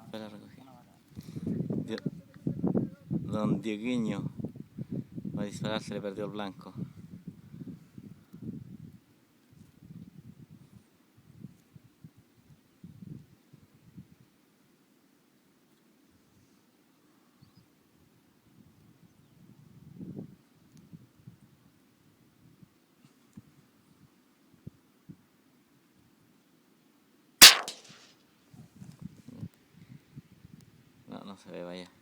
Fue la recogida. Don Dieguiño va a disparar, se le perdió el blanco. No se ve, vaya.